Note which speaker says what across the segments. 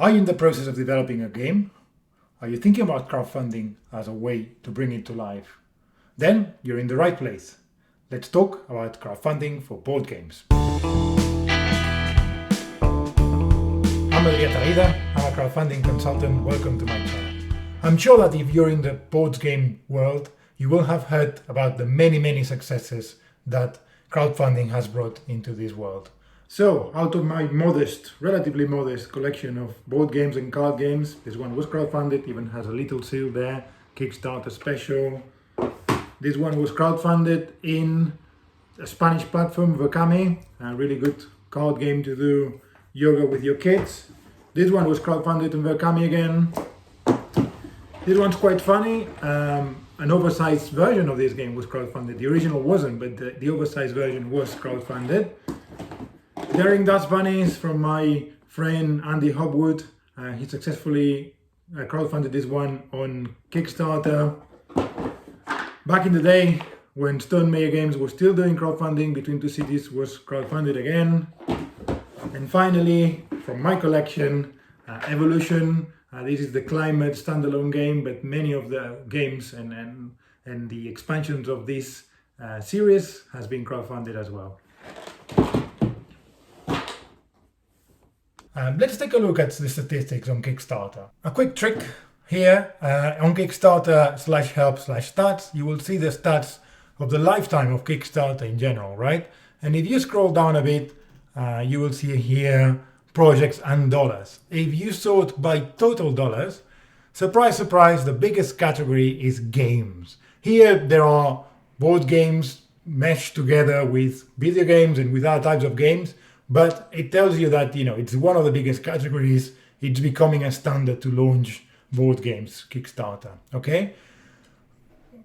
Speaker 1: Are you in the process of developing a game? Are you thinking about crowdfunding as a way to bring it to life? Then you're in the right place. Let's talk about crowdfunding for board games. I'm a crowdfunding consultant. Welcome to my channel. I'm sure that if you're in the board game world, you will have heard about the many successes that crowdfunding has brought into this world. So, out of my relatively modest collection of board games and card games, this one was crowdfunded, even has a little seal there, Kickstarter special. This one was crowdfunded in a Spanish platform, Verkami, a really good card game to do yoga with your kids. This one was crowdfunded in Verkami again. This one's quite funny. An oversized version of this game was crowdfunded. The original wasn't, but the oversized version was crowdfunded. Daring Dust Bunnies from my friend Andy Hobwood. He successfully crowdfunded this one on Kickstarter. Back in the day, when Stone Mayer Games was still doing crowdfunding, Between Two Cities was crowdfunded again. And finally, from my collection, Evolution. This is the climate standalone game, but many of the games and the expansions of this series has been crowdfunded as well. Let's take a look at the statistics on Kickstarter. A quick trick here on Kickstarter/help/stats, you will see the stats of the lifetime of Kickstarter in general, right? And if you scroll down a bit, you will see here projects and dollars. If you sort by total dollars, surprise, surprise, the biggest category is games. Here there are board games meshed together with video games and with other types of games, but it tells you that, it's one of the biggest categories. It's becoming a standard to launch board games, Kickstarter, okay?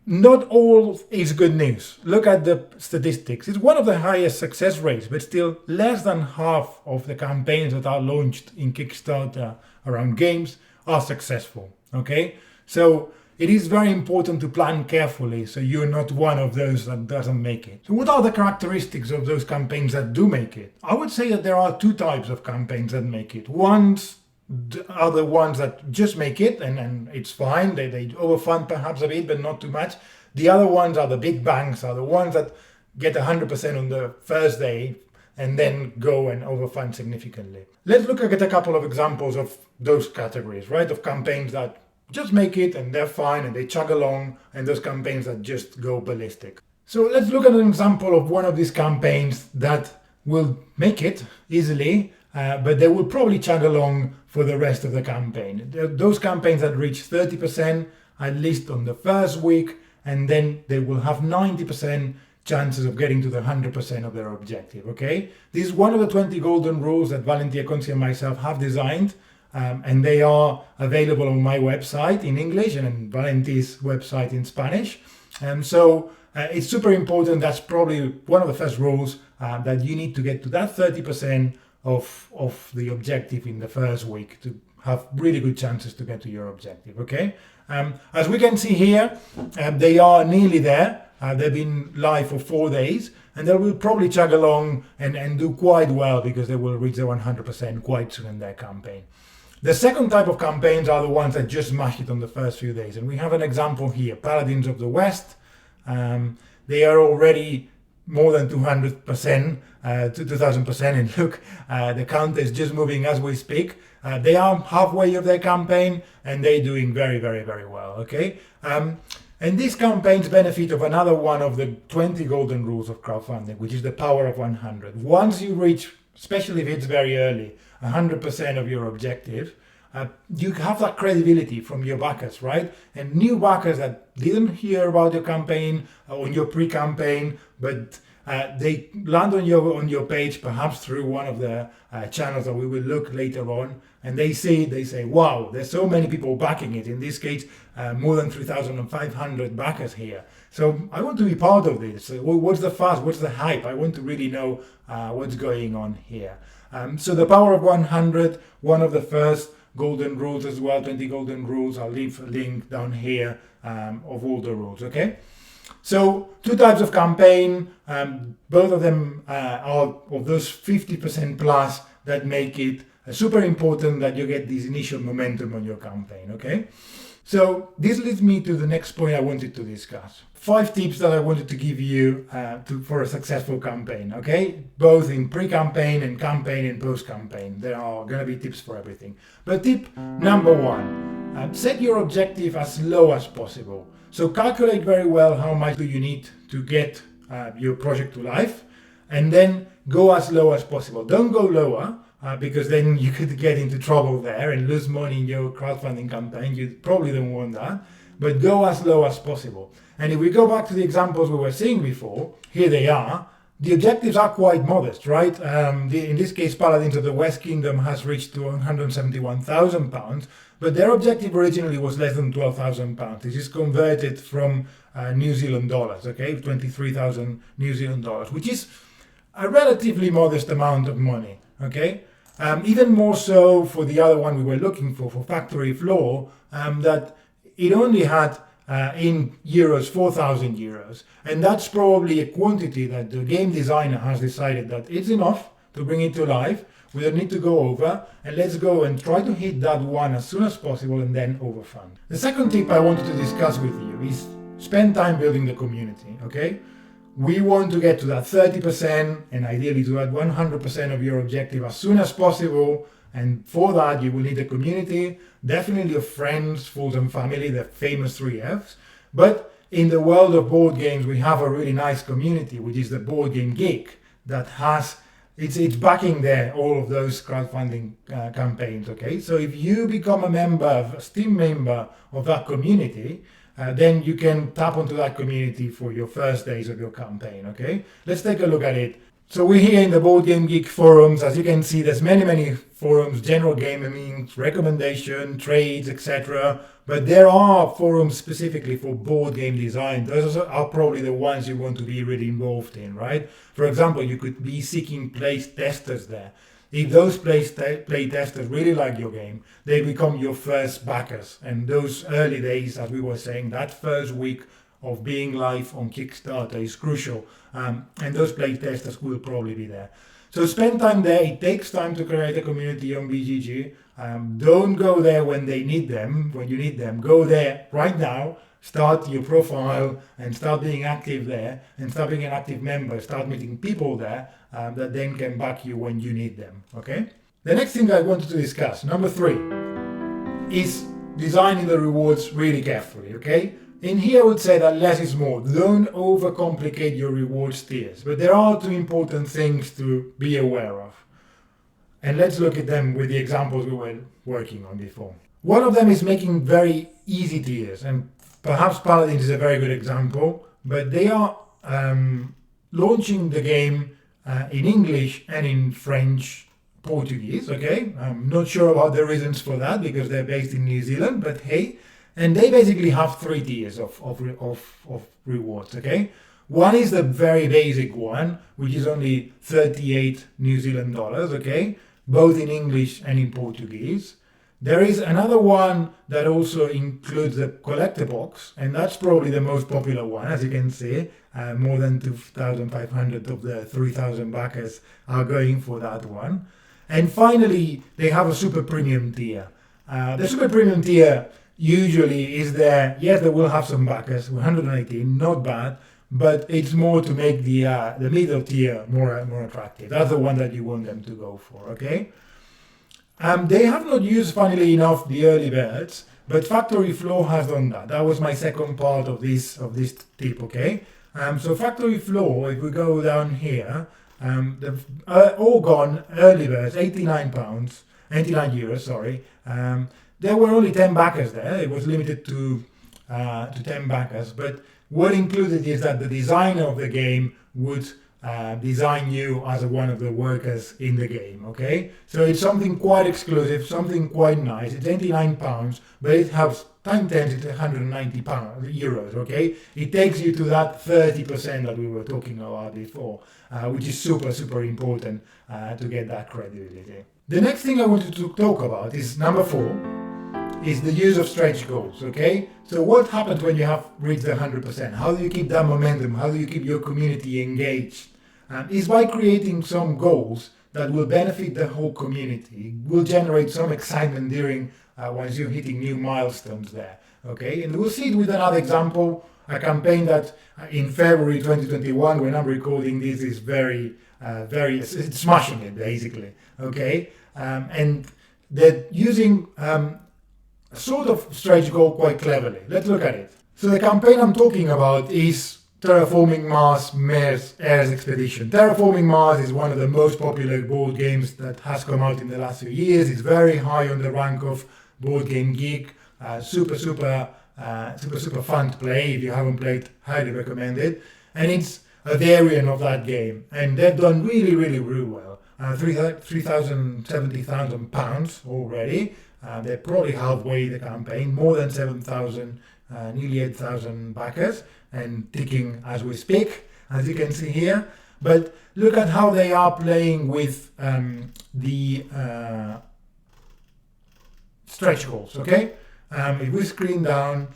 Speaker 1: Not all is good news. Look at the statistics. It's one of the highest success rates, but still less than half of the campaigns that are launched in Kickstarter around games are successful, okay? So it is very important to plan carefully so you're not one of those that doesn't make it. So what are the characteristics of those campaigns that do make it? I would say that there are two types of campaigns that make it. Ones are the ones that just make it and it's fine. They overfund perhaps a bit, but not too much. The other ones are the big banks, are the ones that get 100% on the first day and then go and overfund significantly. Let's look at a couple of examples of those categories, right? Of campaigns that just make it and they're fine and they chug along, and those campaigns that just go ballistic. So let's look at an example of one of these campaigns that will make it easily, but they will probably chug along for the rest of the campaign. Those campaigns that reach 30% at least on the first week, and then they will have 90% chances of getting to the 100% of their objective, okay? This is one of the 20 golden rules that Valentia Conci and myself have designed, and they are available on my website in English and on Valenti's website in Spanish. So it's super important. That's probably one of the first rules, that you need to get to that 30% of the objective in the first week to have really good chances to get to your objective, okay? As we can see here, they are nearly there. They've been live for 4 days, and they will probably chug along and do quite well because they will reach the 100% quite soon in their campaign. The second type of campaigns are the ones that just smash it on the first few days. And we have an example here, Paladins of the West. They are already more than 200%, 2000%. And look, the count is just moving as we speak. They are halfway of their campaign and they're doing very well, okay? And these campaigns benefit of another one of the 20 golden rules of crowdfunding, which is the power of 100. Once you reach, especially if it's very early, 100% of your objective, you have that credibility from your backers, right? And new backers that didn't hear about your campaign on your pre-campaign, but they land on your page, perhaps through one of the channels that we will look later on, and they say, wow, there's so many people backing it. In this case, more than 3,500 backers here. So I want to be part of this. What's the fuss? What's the hype? I want to really know what's going on here. So the power of 100, one of the first golden rules as well, 20 golden rules. I'll leave a link down here of all the rules, okay? So two types of campaign, both of them are of those 50% plus that make it super important that you get this initial momentum on your campaign, okay? So this leads me to the next point I wanted to discuss. 5 tips that I wanted to give you for a successful campaign, okay? Both in pre-campaign and post-campaign. There are going to be tips for everything. But tip number 1, set your objective as low as possible. So calculate very well how much do you need to get your project to life, and then go as low as possible. Don't go lower, because then you could get into trouble there and lose money in your crowdfunding campaign. You probably don't want that, but go as low as possible. And if we go back to the examples we were seeing before, here they are. The objectives are quite modest, right? In this case, Paladins of the West Kingdom has reached to £171,000, but their objective originally was less than £12,000. This is converted from New Zealand dollars, okay? 23,000 New Zealand dollars, which is a relatively modest amount of money, okay? Even more so for the other one we were looking for Factory Floor, that it only had in euros 4,000 euros, and that's probably a quantity that the game designer has decided that it's enough to bring it to life. We don't need to go over, and let's go and try to hit that one as soon as possible and then overfund. The second tip I wanted to discuss with you is spend time building the community, okay? We want to get to that 30% and ideally to that 100% of your objective as soon as possible. And for that, you will need a community, definitely of friends, fools and family, the famous 3 Fs. But in the world of board games, we have a really nice community, which is the Board Game Geek, that has, it's backing there all of those crowdfunding campaigns, okay? So if you become a Steam member of that community, then you can tap onto that community for your first days of your campaign, okay? Let's take a look at it. So we're here in the Board Game Geek forums. As you can see, there's many forums, general gaming, recommendation, trades, etc. But there are forums specifically for board game design. Those are probably the ones you want to be really involved in, right? For example, you could be seeking play testers there. If those play testers really like your game, they become your first backers. And those early days, as we were saying, that first week of being live on Kickstarter is crucial, and those play testers will probably be there. So spend time there. It takes time to create a community on BGG. Don't go there when you need them. Go there right now. Start your profile and start being active there, and start being an active member. Start meeting people there that then can back you when you need them. Okay. The next thing I wanted to discuss, number 3, is designing the rewards really carefully. Okay. In here, I would say that less is more. Don't overcomplicate your rewards tiers. But there are 2 important things to be aware of. And let's look at them with the examples we were working on before. One of them is making very easy tiers. And perhaps Paladins is a very good example. But they are launching the game in English and in French, Portuguese, okay? I'm not sure about the reasons for that because they're based in New Zealand, but hey. And they basically have 3 tiers of rewards, okay? One is the very basic one, which is only 38 New Zealand dollars, okay? Both in English and in Portuguese. There is another one that also includes the collector box, and that's probably the most popular one, as you can see. More than 2,500 of the 3,000 backers are going for that one. And finally, they have a super premium tier. The super premium tier usually is there. Yes, they will have some backers, 118, not bad, but it's more to make the middle tier more attractive. That's the one that you want them to go for, okay? They have not used, funnily enough, the early birds, but Factory Floor has done that. That was my second part of this tip, okay? So Factory Floor, if we go down here, the all gone early birds, €89, sorry. There were only 10 backers there. It was limited to 10 backers. But what included is that the designer of the game would design you as one of the workers in the game, okay? So it's something quite exclusive, something quite nice. It's £89, but it has time 10, it's €190, okay? It takes you to that 30% that we were talking about before, which is super important to get that credibility. The next thing I wanted to talk about is number 4. Is the use of stretch goals, okay? So what happens when you have reached the 100%? How do you keep that momentum? How do you keep your community engaged? Is by creating some goals that will benefit the whole community, will generate some excitement during once you're hitting new milestones there. Okay, and we'll see it with another example, a campaign that in February 2021, when I'm recording this, is it's smashing it basically. Okay, and they're using a sort of stretch goal quite cleverly. Let's look at it. So the campaign I'm talking about is Terraforming Mars Ares Expedition. Terraforming Mars is one of the most popular board games that has come out in the last few years. It's very high on the rank of Board Game Geek. Super fun to play. If you haven't played, highly recommend it. And it's a variant of that game. And they've done really well. £70,000 already. They're probably halfway the campaign, more than 7,000, nearly 8,000 backers, and ticking as we speak, as you can see here. But look at how they are playing with the stretch goals, okay? If we screen down,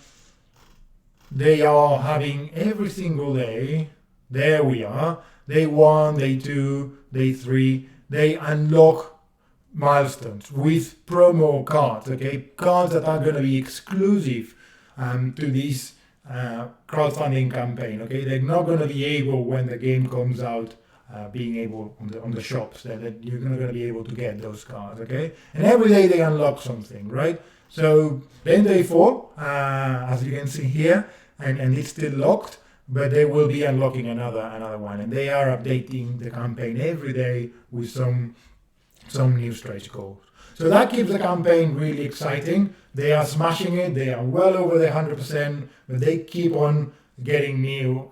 Speaker 1: they are having every single day, there we are, day 1, day 2, day 3, they unlock milestones with promo cards, okay? Cards that are going to be exclusive to this crowdfunding campaign, okay? They're not going to be able, when the game comes out, being able on the shops, that you're not going to be able to get those cards, okay? And every day they unlock something, right? So then day 4, as you can see here, and it's still locked, but they will be unlocking another one, and they are updating the campaign every day with some new stretch goals. So that keeps the campaign really exciting. They are smashing it. They are well over the 100%, but they keep on getting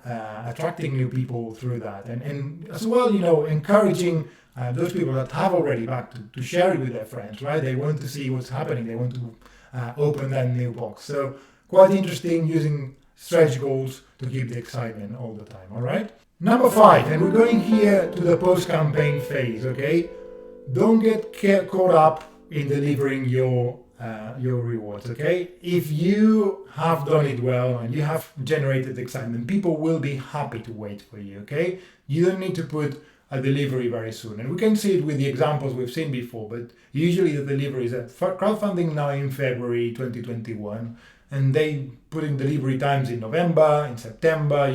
Speaker 1: attracting new people through that. And as well, encouraging those people that have already backed to share it with their friends, right? They want to see what's happening. They want to open that new box. So quite interesting using stretch goals to keep the excitement all the time, all right? Number 5, and we're going here to the post-campaign phase, okay? Don't get caught up in delivering your rewards, okay? If you have done it well and you have generated excitement, people will be happy to wait for you, okay? You don't need to put a delivery very soon. And we can see it with the examples we've seen before, but usually the delivery is at crowdfunding now in February 2021, and they put in delivery times in November, in September,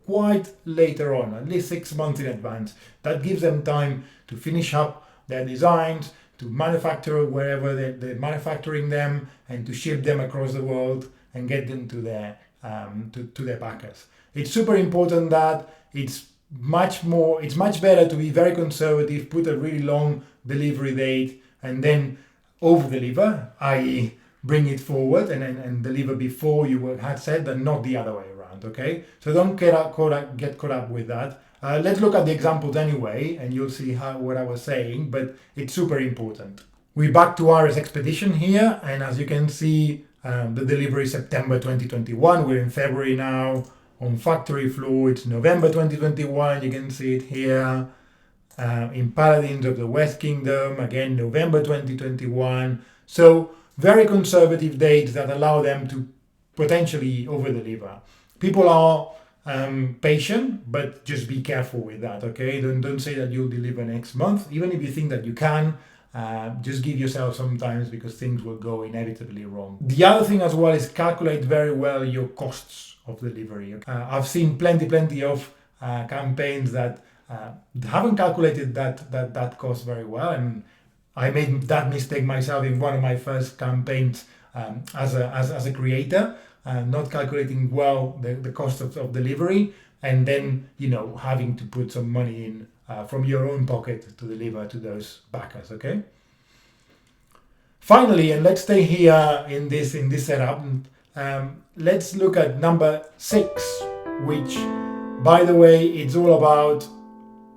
Speaker 1: quite later on, at least 6 months in advance. That gives them time to finish up their designs, to manufacture wherever they're manufacturing them, and to ship them across the world and get them to their backers. It's super important that it's much better to be very conservative, put a really long delivery date, and then over-deliver, i.e. bring it forward and deliver before you had said, than not the other way around, okay? So don't get caught up with that. Let's look at the examples anyway, and you'll see what I was saying, but it's super important. We're back to Ares Expedition here, and as you can see, the delivery is September 2021. We're in February now. On factory floor, it's November 2021. You can see it here. In Paladins of the West Kingdom, again, November 2021. So very conservative dates that allow them to potentially over-deliver. People are patient, but just be careful with that, okay? Don't say that you'll deliver next month, even if you think that you can. Just give yourself some time, because things will go inevitably wrong. The other thing as well is calculate very well your costs of delivery. I've seen plenty of campaigns that haven't calculated that cost very well, and I made that mistake myself in one of my first campaigns as a creator. Not calculating well the cost of delivery, and then having to put some money in from your own pocket to deliver to those backers, okay? Finally, and let's stay here in this setup, let's look at number 6, which, by the way, it's all about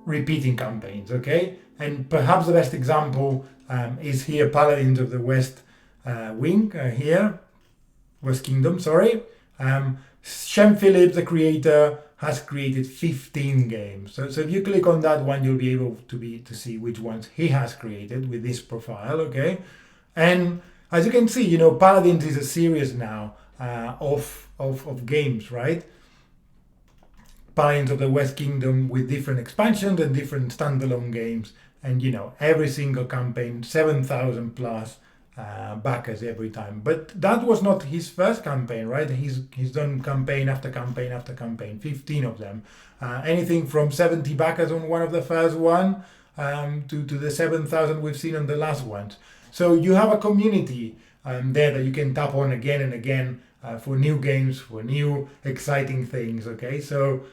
Speaker 1: repeating campaigns, okay? And perhaps the best example is here, Paladins of the West West Kingdom, sorry. Shem Phillips, the creator, has created 15 games. So if you click on that one, you'll be able to see which ones he has created with this profile, okay? And as you can see, Paladins is a series now of games, right? Paladins of the West Kingdom with different expansions and different standalone games. and every single campaign, 7,000 plus backers every time. But that was not his first campaign, right? He's done campaign after campaign after campaign, 15 of them. Anything from 70 backers on one of the first one to the 7,000 we've seen on the last ones. So you have a community there that you can tap on again and again for new games, for new exciting things. Okay, so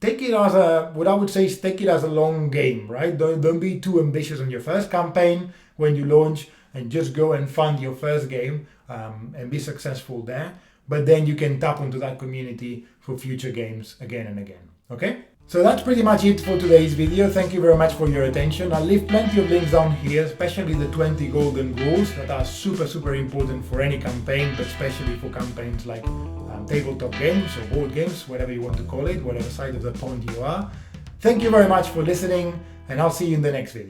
Speaker 1: take it as what I would say is take it as a long game, right? Don't be too ambitious on your first campaign when you launch, and just go and fund your first game and be successful there. But then you can tap into that community for future games again and again. Okay? So that's pretty much it for today's video. Thank you very much for your attention. I'll leave plenty of links down here, especially the 20 golden rules that are super important for any campaign, but especially for campaigns like tabletop games or board games, whatever you want to call it, whatever side of the pond you are. Thank you very much for listening, and I'll see you in the next video.